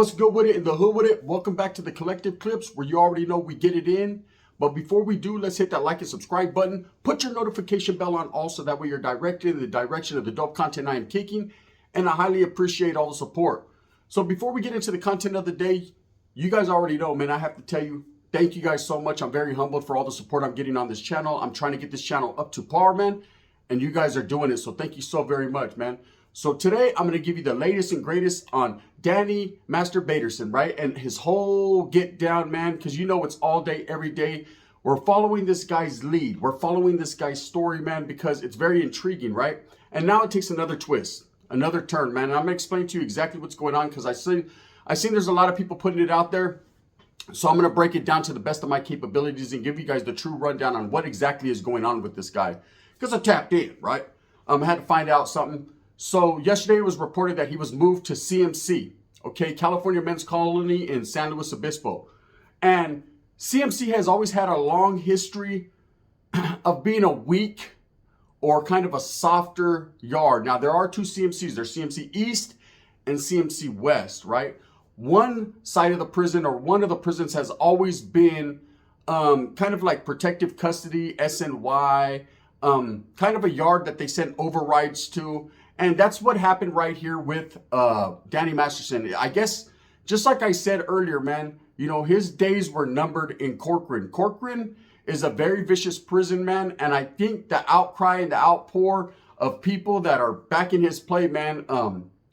What's good with it in the hood with it? Welcome back to the Collective Clips, where you already know we get it in. But before we do, let's hit that like and subscribe button. Put your notification bell on also, that way you're directed in the direction of the dope content I am kicking. And I highly appreciate all the support. So before we get into the content of the day, you guys already know, man, I have to tell you, thank you guys so much. I'm very humbled for all the support I'm getting on this channel. I'm trying to get this channel up to par, man. And you guys are doing it. So thank you so very much, man. So today I'm going to give you the latest and greatest on Danny Masterson, right? And his whole get down, man, because you know it's all day, every day. We're following this guy's lead. We're following this guy's story, man, because it's very intriguing, right? And now it takes another twist, another turn, man. And I'm going to explain to you exactly what's going on because I seen there's a lot of people putting it out there. So I'm going to break it down to the best of my capabilities and give you guys the true rundown on what exactly is going on with this guy. Because I tapped in, right? I had to find out something. So yesterday it was reported that he was moved to CMC, okay, California Men's Colony in San Luis Obispo. And CMC has always had a long history of being a weak or kind of a softer yard. Now, there are two CMCs. There's CMC East and CMC West, right? One side of the prison, or one of the prisons, has always been kind of like protective custody, SNY, kind of a yard that they sent overrides to. And that's what happened right here with Danny Masterson. I guess, just like I said earlier, man, you know, his days were numbered in Corcoran. Corcoran is a very vicious prison, man. And I think the outcry and the outpour of people that are back in his play, man,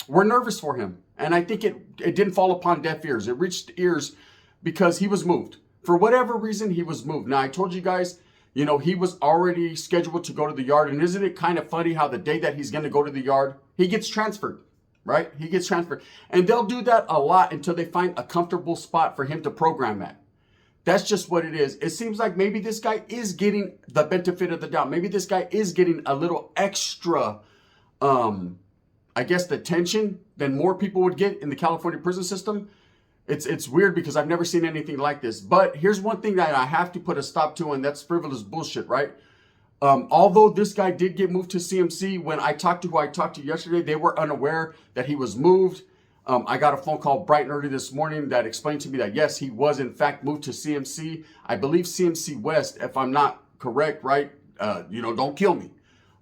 were nervous for him. And I think it didn't fall upon deaf ears. It reached ears because he was moved. For whatever reason, he was moved. Now, I told you guys, you know, he was already scheduled to go to the yard. And isn't it kind of funny how the day that he's going to go to the yard, he gets transferred, right? He gets transferred. And they'll do that a lot until they find a comfortable spot for him to program at. That's just what it is. It seems like maybe this guy is getting the benefit of the doubt. Maybe this guy is getting a little extra, I guess, the attention than more people would get in the California prison system. It's weird because I've never seen anything like this. But here's one thing that I have to put a stop to, and that's frivolous bullshit, right? Although this guy did get moved to CMC, when I talked to who I talked to yesterday, they were unaware that he was moved. I got a phone call bright and early this morning that explained to me that, yes, he was in fact moved to CMC. I believe CMC West, if I'm not correct, right? You know, don't kill me.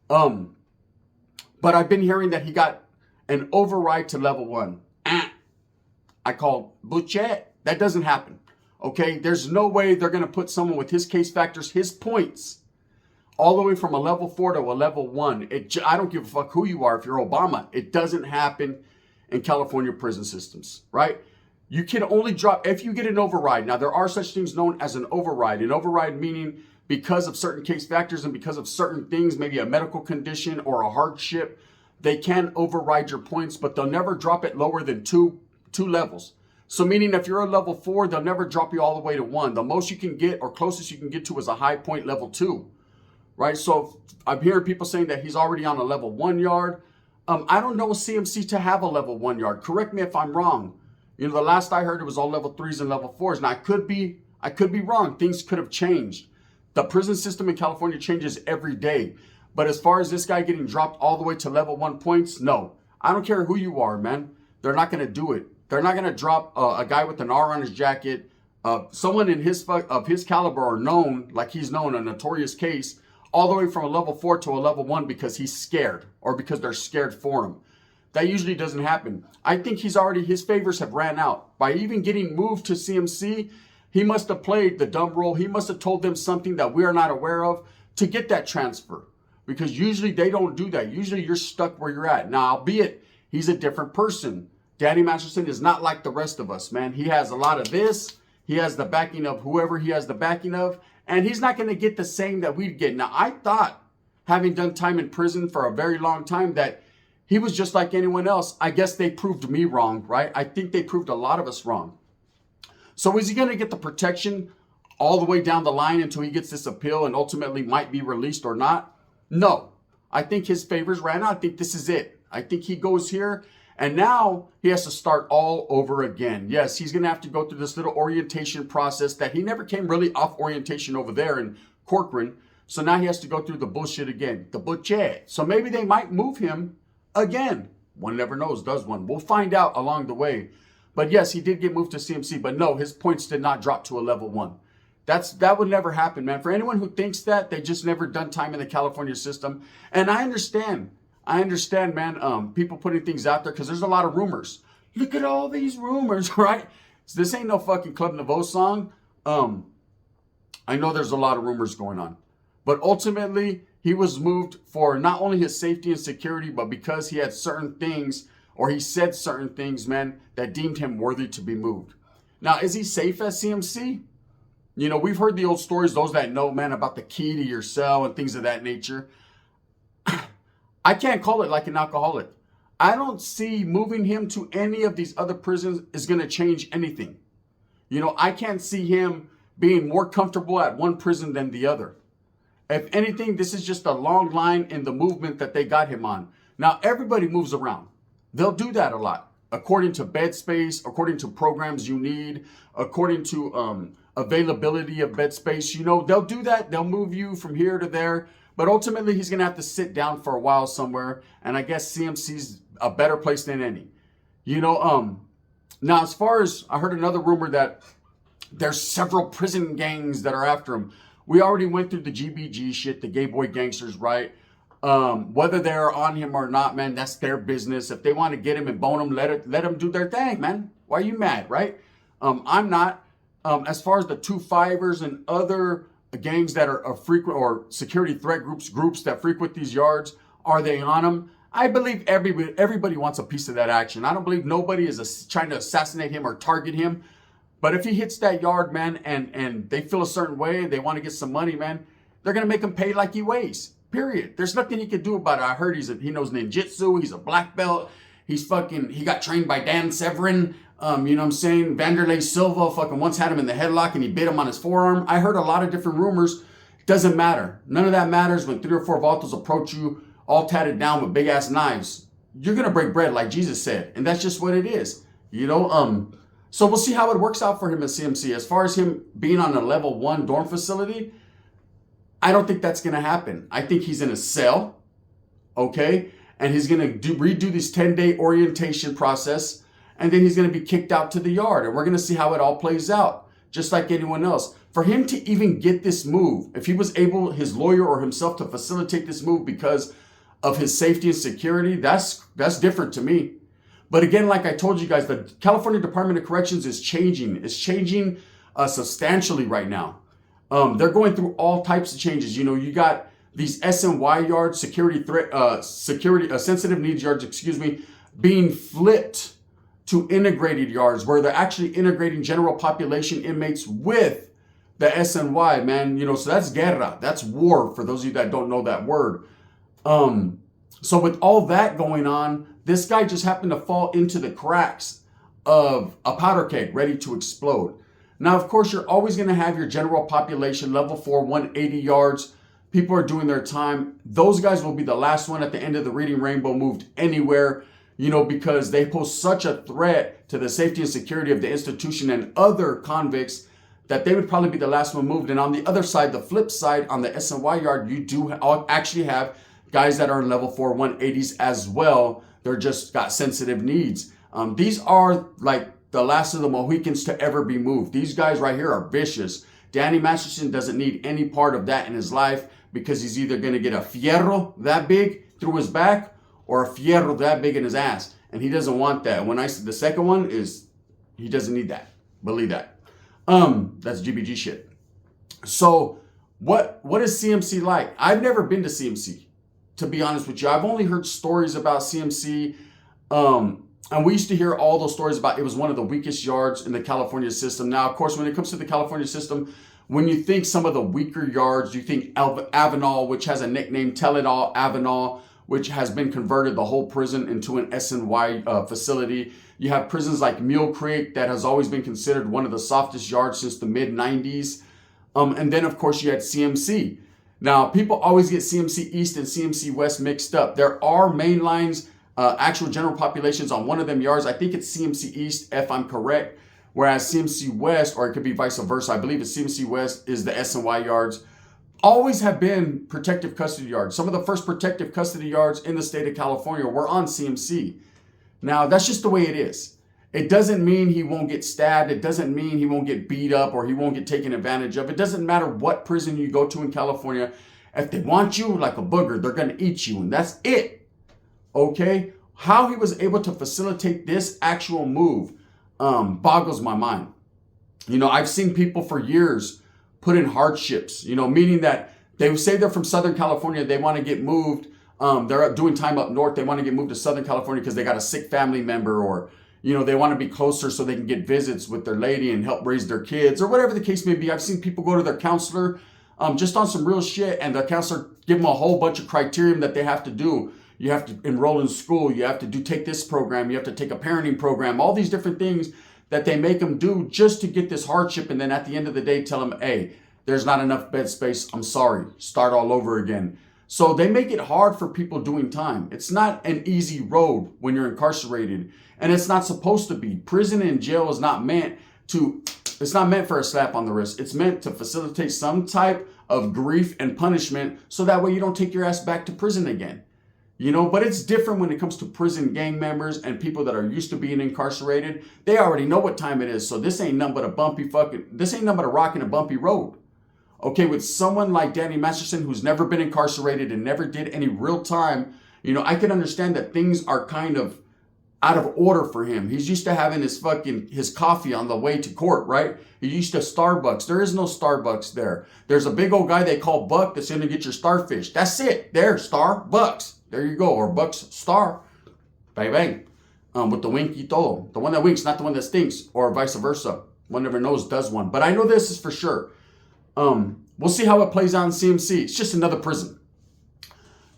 But I've been hearing that he got an override to level 1. I called bullshit. That doesn't happen. Okay, there's no way they're going to put someone with his case factors, his points, all the way from a level 4 to a level 1. I don't give a fuck who you are. If you're Obama, it doesn't happen in California prison systems, right? You can only drop if you get an override. Now, there are such things known as an override. An override meaning because of certain case factors and because of certain things, maybe a medical condition or a hardship, they can override your points, but they'll never drop it lower than two levels. So meaning if you're a level 4, they'll never drop you all the way to 1. The most you can get, or closest you can get to, is a high point level 2, right? So I'm hearing people saying that he's already on a level 1 yard. I don't know a CMC to have a level 1 yard. Correct me if I'm wrong. You know, the last I heard, it was all level 3s and level 4s. Now I could be wrong. Things could have changed. The prison system in California changes every day. But as far as this guy getting dropped all the way to level 1 points, no. I don't care who you are, man. They're not going to do it. They're not going to drop a guy with an R on his jacket. Someone in his caliber, or known, like he's known, a notorious case, all the way from a level 4 to a level 1 because he's scared or because they're scared for him. That usually doesn't happen. I think his favors have ran out. By even getting moved to CMC, he must have played the dumb role. He must have told them something that we are not aware of to get that transfer. Because usually they don't do that. Usually you're stuck where you're at. Now, albeit he's a different person. Danny Masterson is not like the rest of us, man. He has a lot of this. He has the backing of whoever he has the backing of. And he's not going to get the same that we'd get. Now, I thought, having done time in prison for a very long time, that he was just like anyone else. I guess they proved me wrong, right? I think they proved a lot of us wrong. So is he going to get the protection all the way down the line until he gets this appeal and ultimately might be released or not? No. I think his favors ran out. I think this is it. I think he goes here. And now he has to start all over again. Yes, he's going to have to go through this little orientation process that he never came really off orientation over there in Corcoran. So now he has to go through the bullshit again. The bullshit. So maybe they might move him again. One never knows, does one? We'll find out along the way. But yes, he did get moved to CMC, but no, his points did not drop to a level 1. That would never happen, man. For anyone who thinks that, they just never done time in the California system. And I understand, man, people putting things out there because there's a lot of rumors. Look at all these rumors, right? So this ain't no fucking Club Nouveau song. I know there's a lot of rumors going on. But ultimately, he was moved for not only his safety and security, but because he had certain things, or he said certain things, man, that deemed him worthy to be moved. Now, is he safe at CMC? You know, we've heard the old stories, those that know, man, about the key to your cell and things of that nature. I can't call it like an alcoholic. I don't see moving him to any of these other prisons is going to change anything. You know, I can't see him being more comfortable at one prison than the other. If anything, this is just a long line in the movement that they got him on. Now, everybody moves around. They'll do that a lot. According to bed space, according to programs you need, according to availability of bed space, you know, they'll do that. They'll move you from here to there. But ultimately, he's going to have to sit down for a while somewhere. And I guess CMC's a better place than any. You know, now as far as, I heard another rumor that there's several prison gangs that are after him. We already went through the GBG shit, the gay boy gangsters, right? Whether they're on him or not, man, that's their business. If they want to get him and bone him, let them do their thing, man. Why are you mad, right? I'm not. As far as the 2-5ers and other gangs that are frequent, or security threat groups that frequent these yards, are they on him? I believe everybody wants a piece of that action. I don't believe nobody is trying to assassinate him or target him. But if he hits that yard, man, and they feel a certain way, they want to get some money, man, they're going to make him pay like he weighs, period. There's nothing he can do about it. I heard he knows ninjutsu, he's a black belt, he got trained by Dan Severin, you know what I'm saying? Vanderlei Silva fucking once had him in the headlock and he bit him on his forearm. I heard a lot of different rumors. Doesn't matter. None of that matters when 3 or 4 vatos approach you all tatted down with big ass knives. You're going to break bread like Jesus said. And that's just what it is. You know, so we'll see how it works out for him at CMC. As far as him being on a level 1 dorm facility, I don't think that's going to happen. I think he's in a cell, okay? And he's going to redo this 10-day orientation process, and then he's going to be kicked out to the yard. And we're going to see how it all plays out, just like anyone else. For him to even get this move, if he was able, his lawyer or himself, to facilitate this move because of his safety and security, that's different to me. But again, like I told you guys, the California Department of Corrections is changing. It's changing substantially right now. They're going through all types of changes. You know, you got these SNY yards, sensitive needs yards, being flipped to integrated yards, where they're actually integrating general population inmates with the SNY, man. You know, so that's guerra. That's war, for those of you that don't know that word. So with all that going on, this guy just happened to fall into the cracks of a powder keg ready to explode. Now, of course, you're always going to have your general population, level 4, 180 yards. People are doing their time. Those guys will be the last one at the end of the Reading Rainbow moved anywhere, you know, because they pose such a threat to the safety and security of the institution and other convicts that they would probably be the last one moved. And on the other side, the flip side, on the SNY yard, you do actually have guys that are in level 4, 180s as well. They're just got sensitive needs. These are like the last of the Mohicans to ever be moved. These guys right here are vicious. Danny Masterson doesn't need any part of that in his life, because he's either going to get a fierro that big through his back or a fierro that big in his ass. And he doesn't want that. When I said the second one is, he doesn't need that. Believe that. That's GBG shit. So what is CMC like? I've never been to CMC, to be honest with you. I've only heard stories about CMC. And we used to hear all those stories about it was one of the weakest yards in the California system. Now, of course, when it comes to the California system, when you think some of the weaker yards, you think Avenal, which has a nickname, Teledol Avenal, which has been converted, the whole prison, into an SNY facility. You have prisons like Mule Creek that has always been considered one of the softest yards since the mid-90s. And then, of course, you had CMC. Now, people always get CMC East and CMC West mixed up. There are main lines, actual general populations on one of them yards. I think it's CMC East, if I'm correct. Whereas CMC West, or it could be vice versa, I believe it's CMC West is the SNY yards, always have been protective custody yards. Some of the first protective custody yards in the state of California were on CMC. Now, that's just the way it is. It doesn't mean he won't get stabbed. It doesn't mean he won't get beat up or he won't get taken advantage of. It doesn't matter what prison you go to in California. If they want you like a booger, they're going to eat you. And that's it. Okay? How he was able to facilitate this actual move boggles my mind. You know, I've seen people for years put in hardships, you know, meaning that they say they're from Southern California. They want to get moved. They're doing time up north. They want to get moved to Southern California because they got a sick family member, or, you know, they want to be closer so they can get visits with their lady and help raise their kids, or whatever the case may be. I've seen people go to their counselor just on some real shit, and the counselor give them a whole bunch of criterion that they have to do. You have to enroll in school. You have to take this program. You have to take a parenting program. All these different things that they make them do just to get this hardship. And then at the end of the day, tell them, hey, there's not enough bed space. I'm sorry. Start all over again. So they make it hard for people doing time. It's not an easy road when you're incarcerated, and it's not supposed to be. Prison and jail is not meant to, it's not meant for a slap on the wrist. It's meant to facilitate some type of grief and punishment so that way you don't take your ass back to prison again. You know, but it's different when it comes to prison gang members and people that are used to being incarcerated. They already know what time it is. So this ain't nothing but a rock and a bumpy road. Okay, with someone like Danny Masterson, who's never been incarcerated and never did any real time, you know, I can understand that things are kind of out of order for him. He's used to having his coffee on the way to court, right? He's used to Starbucks. There is no Starbucks there. There's a big old guy they call Buck that's going to get your starfish. That's it. There, Starbucks. There you go. Or Buck's Star. Bang, bang. With the winky todo. The one that winks, not the one that stinks. Or vice versa. One never knows does one. But I know this is for sure. We'll see how it plays out in CMC. It's just another prison.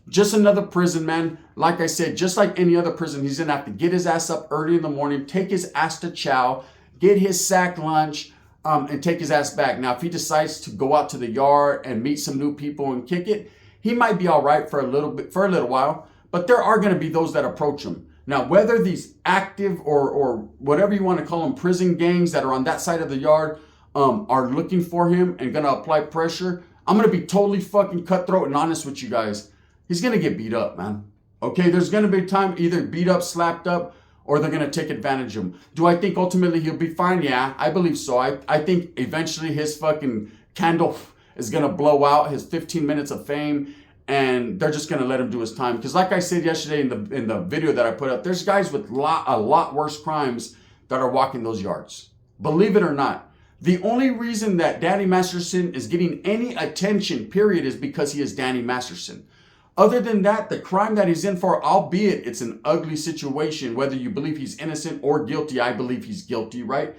Just another prison, man. Like I said, just like any other prison, he's going to have to get his ass up early in the morning, take his ass to chow, get his sack lunch, and take his ass back. Now, if he decides to go out to the yard and meet some new people and kick it, he might be all right for a little while. But there are going to be those that approach him. Now, whether these active or whatever you want to call them, prison gangs that are on that side of the yard are looking for him and going to apply pressure, I'm going to be totally fucking cutthroat and honest with you guys. He's going to get beat up, man. Okay, there's going to be time either beat up, slapped up, or they're going to take advantage of him. Do I think ultimately he'll be fine? Yeah, I believe so. I think eventually his fucking candle is going to blow out, his 15 minutes of fame, and they're just going to let him do his time. Because like I said yesterday in the video that I put up, there's guys with a lot worse crimes that are walking those yards. Believe it or not. The only reason that Danny Masterson is getting any attention, period, is because he is Danny Masterson. Other than that, the crime that he's in for, albeit it's an ugly situation, whether you believe he's innocent or guilty, I believe he's guilty, right?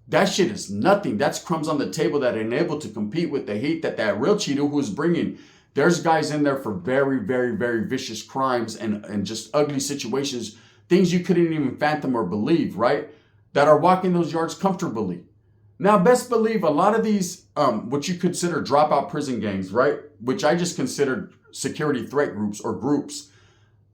That shit is nothing. That's crumbs on the table that ain't able to compete with the heat that real Cheeto who's bringing. There's guys in there for very, very, very vicious crimes and just ugly situations, things you couldn't even fathom or believe, right? That are walking those yards comfortably. Now, best believe a lot of these, what you consider dropout prison gangs, right? Which I just considered security threat groups or groups.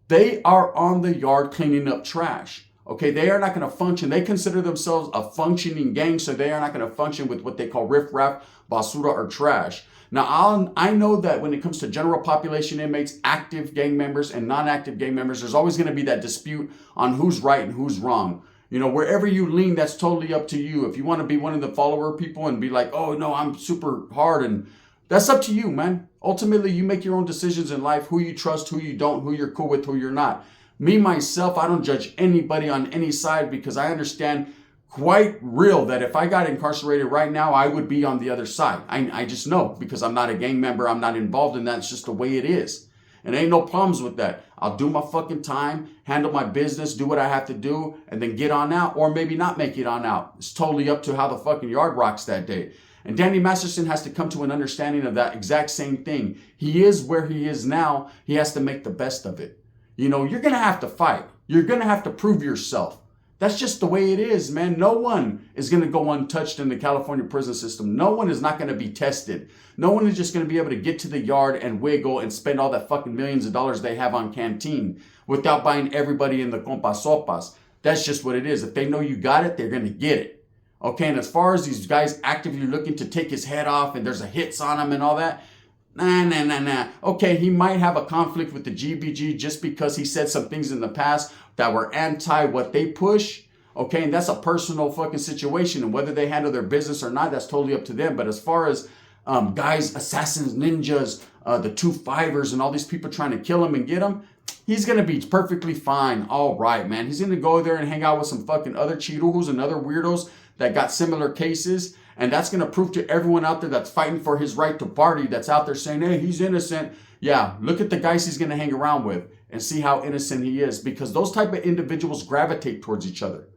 They are on the yard cleaning up trash. Okay, they are not going to function. They consider themselves a functioning gang, so they are not going to function with what they call riffraff, basura, or trash. Now, I know that when it comes to general population inmates, active gang members and non-active gang members, there's always going to be that dispute on who's right and who's wrong. You know, wherever you lean, that's totally up to you. If you want to be one of the follower people and be like, oh, no, I'm super hard, and that's up to you, man. Ultimately, you make your own decisions in life, who you trust, who you don't, who you're cool with, who you're not. Me, myself, I don't judge anybody on any side because I understand quite real that if I got incarcerated right now, I would be on the other side. I just know because I'm not a gang member. I'm not involved in that. It's just the way it is. And ain't no problems with that. I'll do my fucking time, handle my business, do what I have to do, and then get on out or maybe not make it on out. It's totally up to how the fucking yard rocks that day. And Danny Masterson has to come to an understanding of that exact same thing. He is where he is now. He has to make the best of it. You know, you're going to have to fight. You're going to have to prove yourself. That's just the way it is, man. No one is going to go untouched in the California prison system. No one is not going to be tested. No one is just going to be able to get to the yard and wiggle and spend all that fucking millions of dollars they have on canteen without buying everybody in the compa sopas. That's just what it is. If they know you got it, they're going to get it. Okay, and as far as these guys actively looking to take his head off and there's a hits on him and all that, Nah. Okay, he might have a conflict with the GBG just because he said some things in the past that were anti what they push. Okay, and that's a personal fucking situation, and whether they handle their business or not, that's totally up to them. But as far as guys, assassins, ninjas, the 2 5ers, and all these people trying to kill him and get him, he's gonna be perfectly fine. All right, man. He's gonna go there and hang out with some fucking other cheetos and other weirdos that got similar cases. And that's going to prove to everyone out there that's fighting for his right to party, that's out there saying, hey, he's innocent. Yeah, look at the guys he's going to hang around with and see how innocent he is, because those type of individuals gravitate towards each other.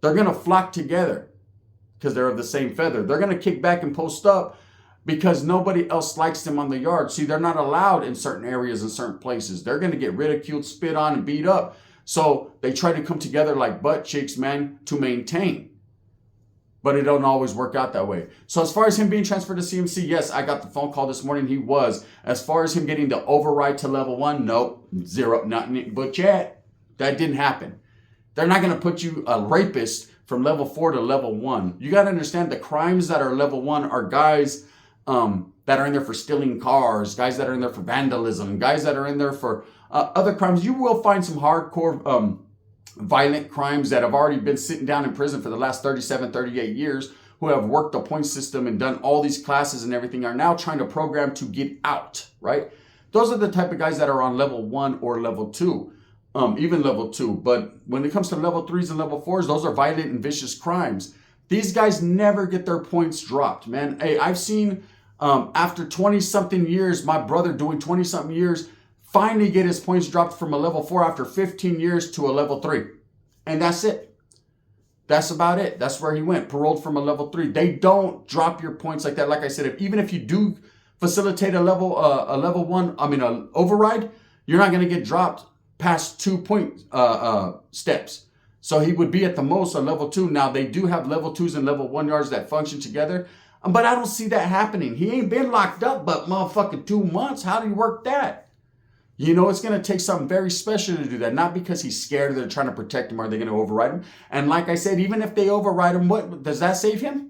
They're going to flock together because they're of the same feather. They're going to kick back and post up because nobody else likes them on the yard. See, they're not allowed in certain areas and certain places. They're going to get ridiculed, spit on, and beat up. So they try to come together like butt cheeks, man, to maintain. But it don't always work out that way. So as far as him being transferred to CMC, yes, I got the phone call this morning. He was. As far as him getting the override to level 1, nope, 0, nothing. But yet, that didn't happen. They're not going to put you a rapist from level 4 to level 1. You got to understand the crimes that are level 1 are guys that are in there for stealing cars, guys that are in there for vandalism, guys that are in there for other crimes. You will find some hardcore violent crimes that have already been sitting down in prison for the last 37, 38 years, who have worked the point system and done all these classes and everything, are now trying to program to get out, right? Those are the type of guys that are on level 1 or level 2, even level 2. But when it comes to level 3s and level 4s, those are violent and vicious crimes. These guys never get their points dropped, man. Hey, I've seen after 20-something years, my brother doing 20-something years, finally get his points dropped from a level 4 after 15 years to a level 3. And that's it. That's about it. That's where he went, paroled from a level 3. They don't drop your points like that. Like I said, even if you do facilitate a level 1, an override, you're not going to get dropped past 2 point steps. So he would be at the most a level 2. Now, they do have level 2s and level 1 yards that function together, but I don't see that happening. He ain't been locked up but motherfucking 2 months. How do you work that? You know, it's going to take something very special to do that. Not because he's scared or they're trying to protect him or they're going to override him. And like I said, even if they override him, what does that save him?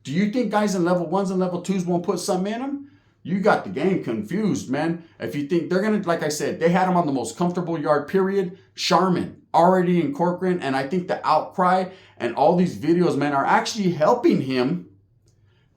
Do you think guys in level 1s and level 2s won't put something in him? You got the game confused, man. If you think they're going to, like I said, they had him on the most comfortable yard, period. Charmin, already in Corcoran. And I think the outcry and all these videos, man, are actually helping him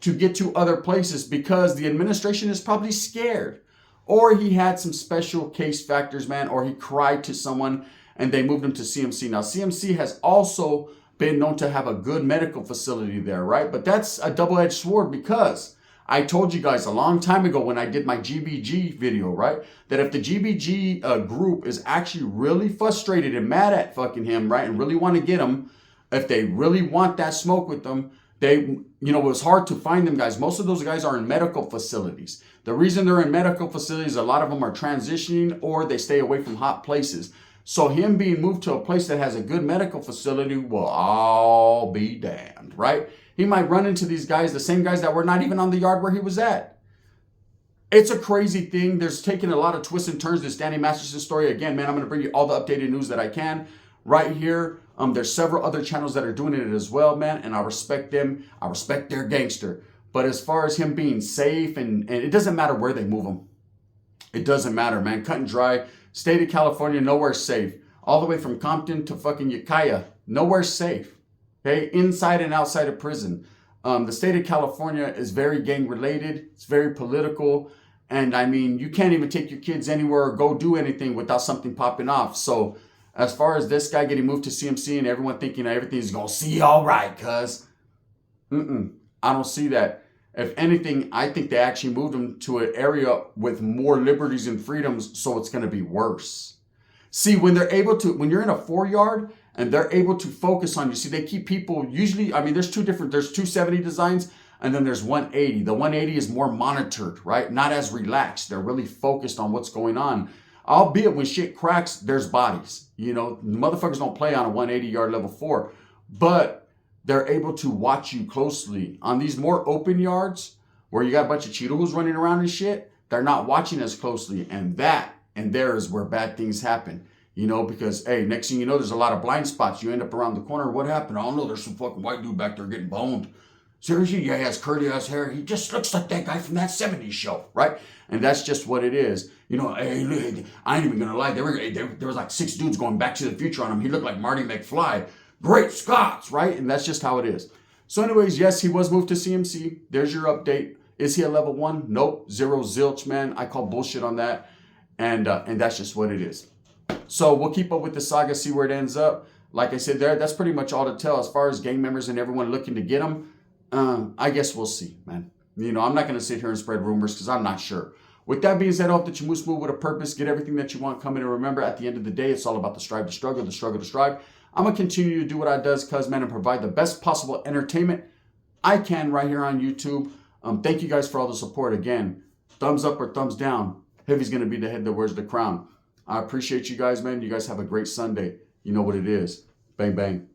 to get to other places because the administration is probably scared. Or he had some special case factors, man, or he cried to someone and they moved him to CMC. Now, CMC has also been known to have a good medical facility there, right? But that's a double-edged sword because I told you guys a long time ago when I did my GBG video, right? That if the GBG group is actually really frustrated and mad at fucking him, right? And really want to get him, if they really want that smoke with them, it was hard to find them guys. Most of those guys are in medical facilities. The reason they're in medical facilities, a lot of them are transitioning or they stay away from hot places. So him being moved to a place that has a good medical facility will all be damned, right? He might run into these guys, the same guys that were not even on the yard where he was at. It's a crazy thing. There's taken a lot of twists and turns, this Danny Masterson story. Again, man, I'm going to bring you all the updated news that I can right here. There's several other channels that are doing it as well, man, and I respect them. I respect their gangster. But as far as him being safe, and it doesn't matter where they move him. It doesn't matter, man. Cut and dry. State of California, nowhere safe. All the way from Compton to fucking Ukiah, nowhere safe. Okay, inside and outside of prison. The state of California is very gang related. It's very political. And I mean, you can't even take your kids anywhere or go do anything without something popping off. So as far as this guy getting moved to CMC and everyone thinking everything's going to see all right, cuz. I don't see that. If anything, I think they actually moved him to an area with more liberties and freedoms, so it's going to be worse. See, when you're in a 4-yard and they're able to focus on you, see, they keep people usually, there's 270 designs and then there's 180. The 180 is more monitored, right? Not as relaxed. They're really focused on what's going on. Albeit when shit cracks, there's bodies. Motherfuckers don't play on a 180-yard level 4, but they're able to watch you closely. On these more open yards where you got a bunch of Cheetos running around and shit, they're not watching as closely. And there is where bad things happen. Because, hey, next thing you know, there's a lot of blind spots. You end up around the corner. What happened? I don't know. There's some fucking white dude back there getting boned. seriously, yeah, he has curly ass hair. He just looks like that guy from that 70s show, right? And that's just what it is. You know, hey, look, I ain't even gonna lie. There was like 6 dudes going Back to the Future on him. He looked like Marty McFly. Great Scots, right? And that's just how it is. So anyways, yes, he was moved to CMC. There's your update. Is he a level 1? Nope. 0 zilch, man. I call bullshit on that. And that's just what it is. So we'll keep up with the saga, see where it ends up. Like I said there, that's pretty much all to tell. As far as gang members and everyone looking to get him, I guess we'll see, man. You know, I'm not going to sit here and spread rumors because I'm not sure. With that being said, I hope that you move smooth with a purpose, get everything that you want coming. And remember, at the end of the day, it's all about the strive to struggle, the struggle to strive. I'm going to continue to do what I does, cuz, man, and provide the best possible entertainment I can right here on YouTube. Thank you guys for all the support. Again, thumbs up or thumbs down. Heavy's going to be the head that wears the crown. I appreciate you guys, man. You guys have a great Sunday. You know what it is. Bang, bang.